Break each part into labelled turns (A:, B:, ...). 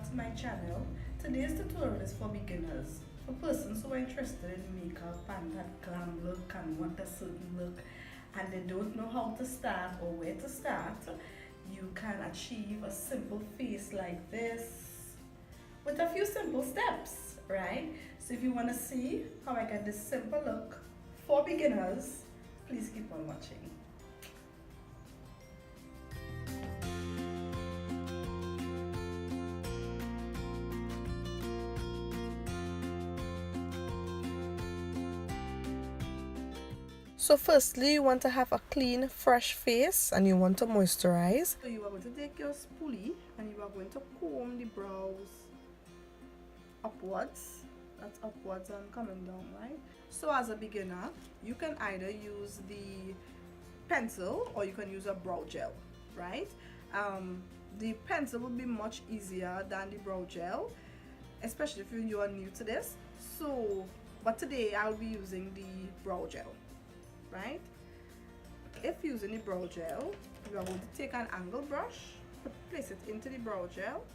A: back to my channel. Today's tutorial is for beginners, for persons who are interested in makeup and that glam look and want a certain look and they don't know how to start or where to start. You can achieve a simple face like this with a few simple steps, right? So if you want to see how I get this simple look for beginners, please keep on watching. So firstly, you want to have a clean, fresh face and you want to moisturize. So you are going to take your spoolie and you are going to comb the brows upwards. That's upwards and coming down, right? So as a beginner, you can either use the pencil or you can use a brow gel, right? The pencil will be much easier than the brow gel, especially if you are new to this. But today I'll be using the brow gel. Right? If using the brow gel, you are going to take an angle brush, place it into the brow gel,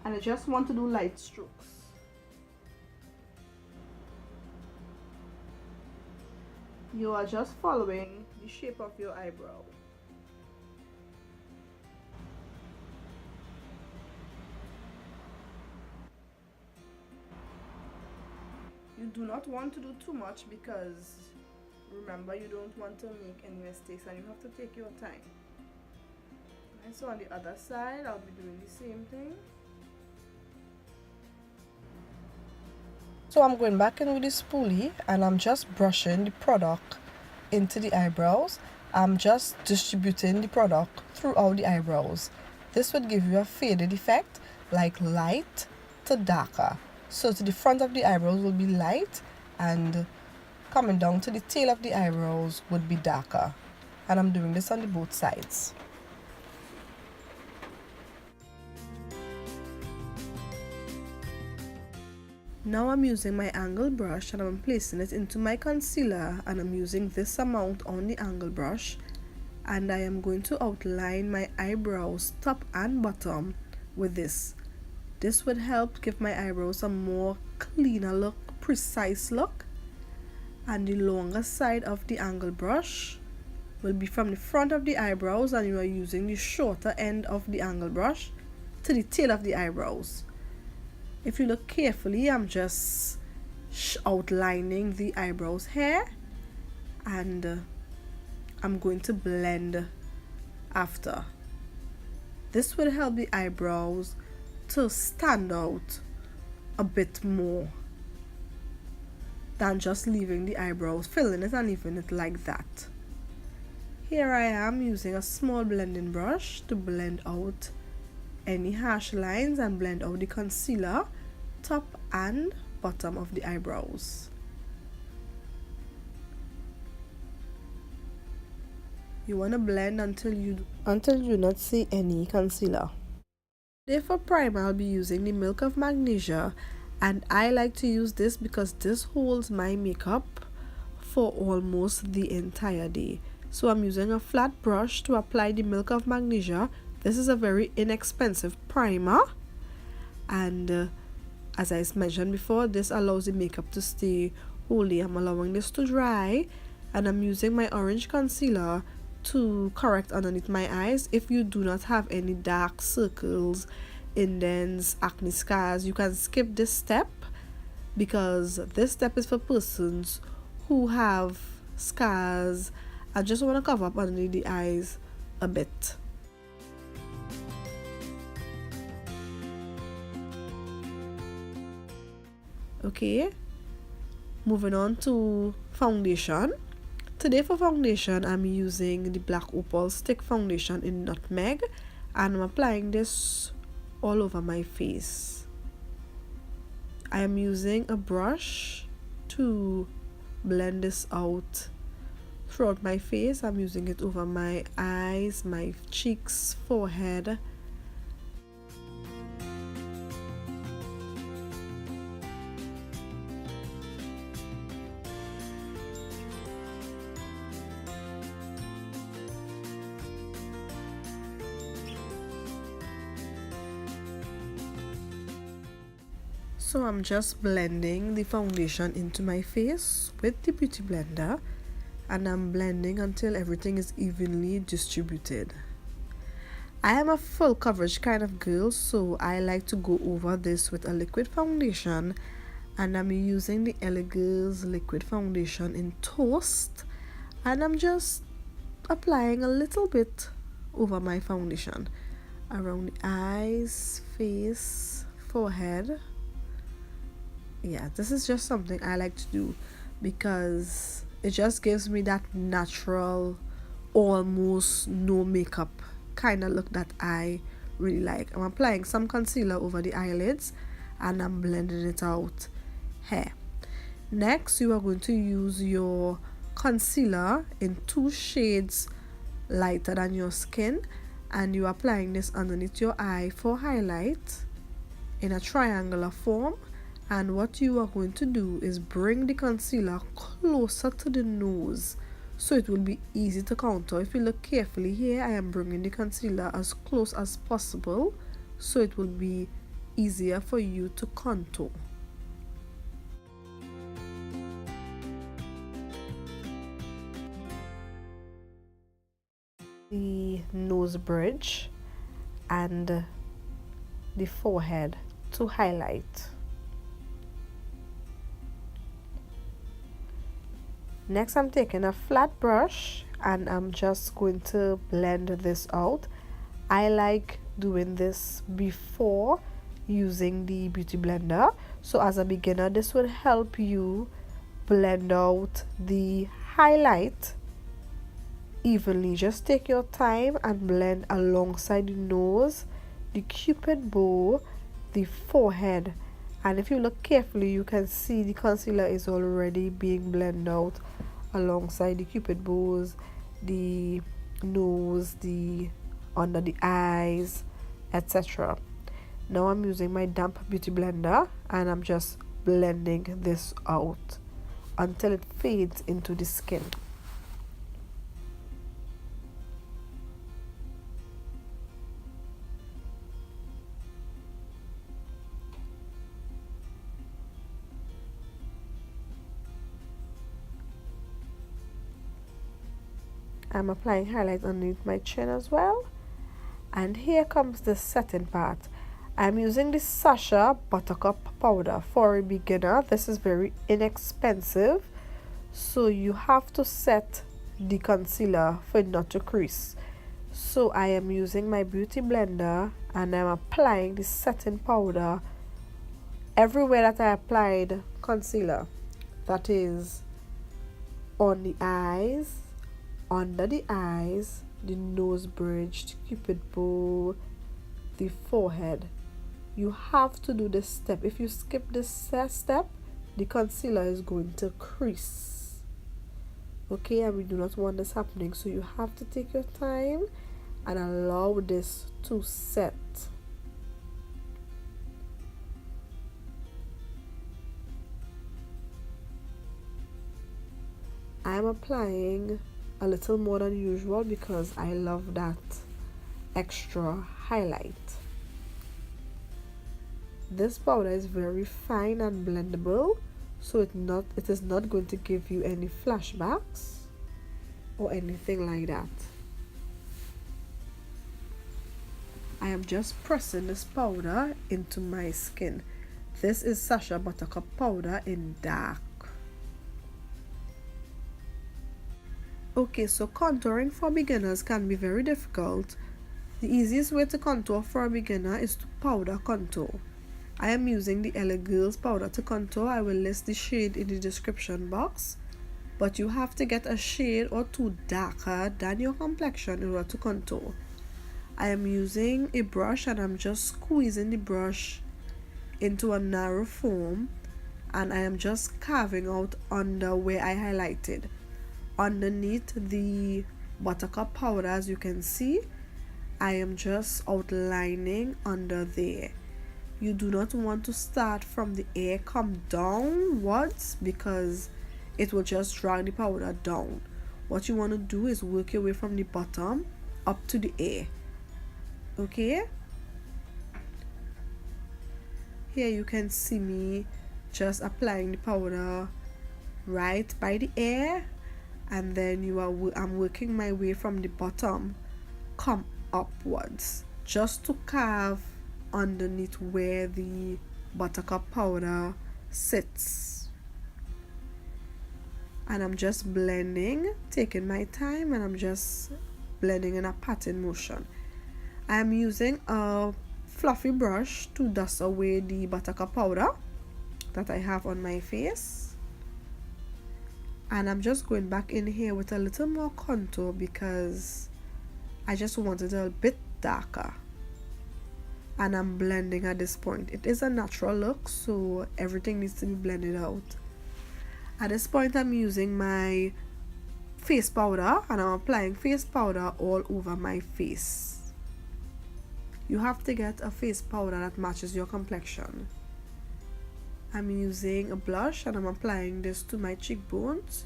A: and I just want to do light strokes. You are just following the shape of your eyebrow. You do not want to do too much because remember, you don't want to make any mistakes and you have to take your time. And so on the other side, I'll be doing the same thing. So I'm going back in with the spoolie and I'm just brushing the product into the eyebrows. I'm just distributing the product throughout the eyebrows. This would give you a faded effect, like light to darker. So to the front of the eyebrows will be light and coming down to the tail of the eyebrows would be darker. And I'm doing this on the both sides. Now I'm using my angle brush and I'm placing it into my concealer and I'm using this amount on the angle brush and I am going to outline my eyebrows top and bottom with this. This would help give my eyebrows a more cleaner look, precise look. And the longer side of the angle brush will be from the front of the eyebrows and you are using the shorter end of the angle brush to the tail of the eyebrows. If you look carefully, I'm just outlining the eyebrows here and I'm going to blend after. This will help the eyebrows to stand out a bit more than just leaving the eyebrows, filling it and leaving it like that. Here I am using a small blending brush to blend out any harsh lines and blend out the concealer top and bottom of the eyebrows. You want to blend until you do not see any concealer. Today for primer, I'll be using the Milk of Magnesia and I like to use this because this holds my makeup for almost the entire day. So I'm using a flat brush to apply the Milk of Magnesia. This is a very inexpensive primer and as I mentioned before, this allows the makeup to stay wholly. I'm allowing this to dry and I'm using my orange concealer to correct underneath my eyes. If you do not have any dark circles, indents, acne scars, you can skip this step because this step is for persons who have scars and just want to cover up underneath the eyes a bit. Okay, moving on to foundation. Today for foundation, I'm using the black Opal stick foundation in Nutmeg and I'm applying this all over my face. I am using a brush to blend this out throughout my face. I'm using it over my eyes, my cheeks, forehead. So I'm just blending the foundation into my face with the beauty blender, and I'm blending until everything is evenly distributed. I am a full coverage kind of girl, so I like to go over this with a liquid foundation, and I'm using the La Girls liquid foundation in Toast, and I'm just applying a little bit over my foundation around the eyes, face, forehead. Yeah, this is just something I like to do because it just gives me that natural, almost no makeup kind of look that I really like. I'm applying some concealer over the eyelids and I'm blending it out here. Next, you are going to use your concealer in 2 shades lighter than your skin, and you're applying this underneath your eye for highlight in a triangular form. And what you are going to do is bring the concealer closer to the nose so it will be easy to contour. If you look carefully here, I am bringing the concealer as close as possible so it will be easier for you to contour. The nose bridge and the forehead to highlight. Next, I'm taking a flat brush and I'm just going to blend this out. I like doing this before using the beauty blender, so as a beginner this will help you blend out the highlight evenly. Just take your time and blend alongside the nose, the cupid bow, the forehead, and if you look carefully you can see the concealer is already being blended out alongside the cupid bows, the nose, the under the eyes, etc. Now I'm using my damp beauty blender and I'm just blending this out until it fades into the skin. I'm applying highlight underneath my chin as well. And here comes the setting part. I'm using the Sacha Buttercup powder. For a beginner, this is very inexpensive, so you have to set the concealer for it not to crease. So I am using my beauty blender and I'm applying the setting powder everywhere that I applied concealer. That is on the eyes, under the eyes, the nose bridge, the cupid bow, the forehead. You have to do this step. If you skip this step, the concealer is going to crease. Okay, and we do not want this happening, so you have to take your time and allow this to set. I'm applying a little more than usual because I love that extra highlight. This powder is very fine and blendable, so it is not going to give you any flashbacks or anything like that. I am just pressing this powder into my skin. This is Sacha Buttercup powder in dark. Okay, so contouring for beginners can be very difficult. The easiest way to contour for a beginner is to powder contour. I am using the La Girls powder to contour. I will list the shade in the description box, but you have to get a shade or two darker than your complexion in order to contour. I am using a brush and I'm just squeezing the brush into a narrow form, and I am just carving out under where I highlighted. Underneath the Buttercup powder, as you can see, I am just outlining under there. You do not want to start from the air, come downwards, because it will just drag the powder down. What you want to do is work your way from the bottom up to the air. Okay, Here you can see me just applying the powder right by the ear, and then I'm working my way from the bottom come upwards just to carve underneath where the Buttercup powder sits. And I'm just blending, taking my time, and I'm just blending in a pattern motion. I'm using a fluffy brush to dust away the Buttercup powder that I have on my face, and I'm just going back in here with a little more contour because I just want it a bit darker. And I'm blending at this point. It is a natural look, so everything needs to be blended out. At this point, I'm using my face powder and I'm applying face powder all over my face. You have to get a face powder that matches your complexion. I'm using a blush and I'm applying this to my cheekbones.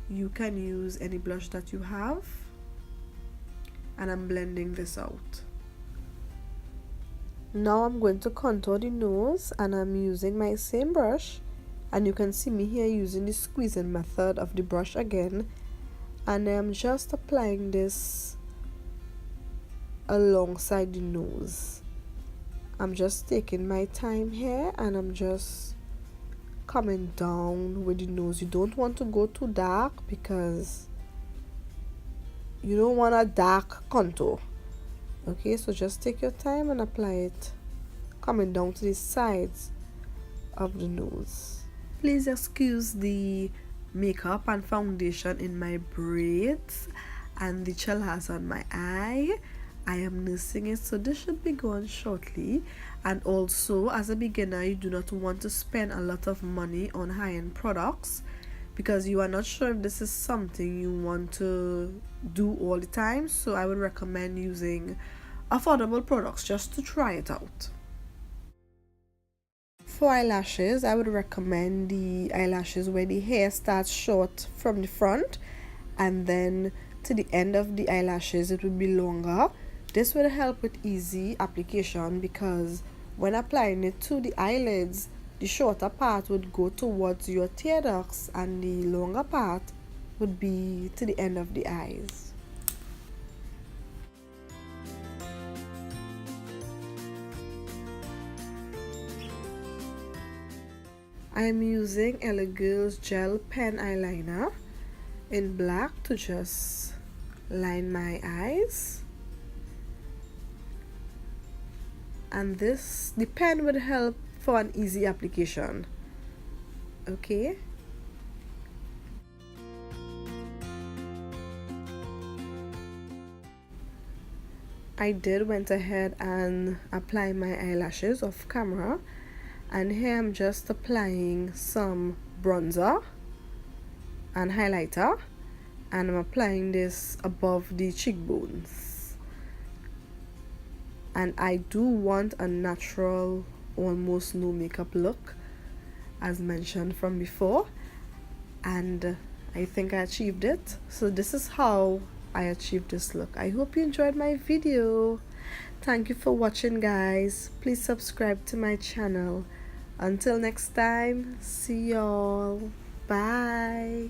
A: You can use any blush that you have. And I'm blending this out. Now I'm going to contour the nose, and I'm using my same brush, and you can see me here using the squeezing method of the brush again, and I'm just applying this alongside the nose. I'm just taking my time here and I'm just coming down with the nose. You don't want to go too dark because you don't want a dark contour. Okay, so just take your time and apply it coming down to the sides of the nose. Please excuse the makeup and foundation in my braids and the chillas on my eye. I am nursing it, so this should be gone shortly. And also, as a beginner, you do not want to spend a lot of money on high-end products because you are not sure if this is something you want to do all the time. So I would recommend using affordable products just to try it out. For eyelashes, I would recommend the eyelashes where the hair starts short from the front and then to the end of the eyelashes it would be longer. This will help with easy application because when applying it to the eyelids, the shorter part would go towards your tear ducts and the longer part would be to the end of the eyes. I am using La Girls gel pen eyeliner in black to just line my eyes. And the pen would help for an easy application. Okay. I went ahead and apply my eyelashes off camera, and here I'm just applying some bronzer and highlighter, and I'm applying this above the cheekbones. And I do want a natural, almost no makeup look as mentioned from before, and I think I achieved it. So this is how I achieved this look. I hope you enjoyed my video. Thank you for watching, guys. Please subscribe to my channel. Until next time, see y'all. Bye.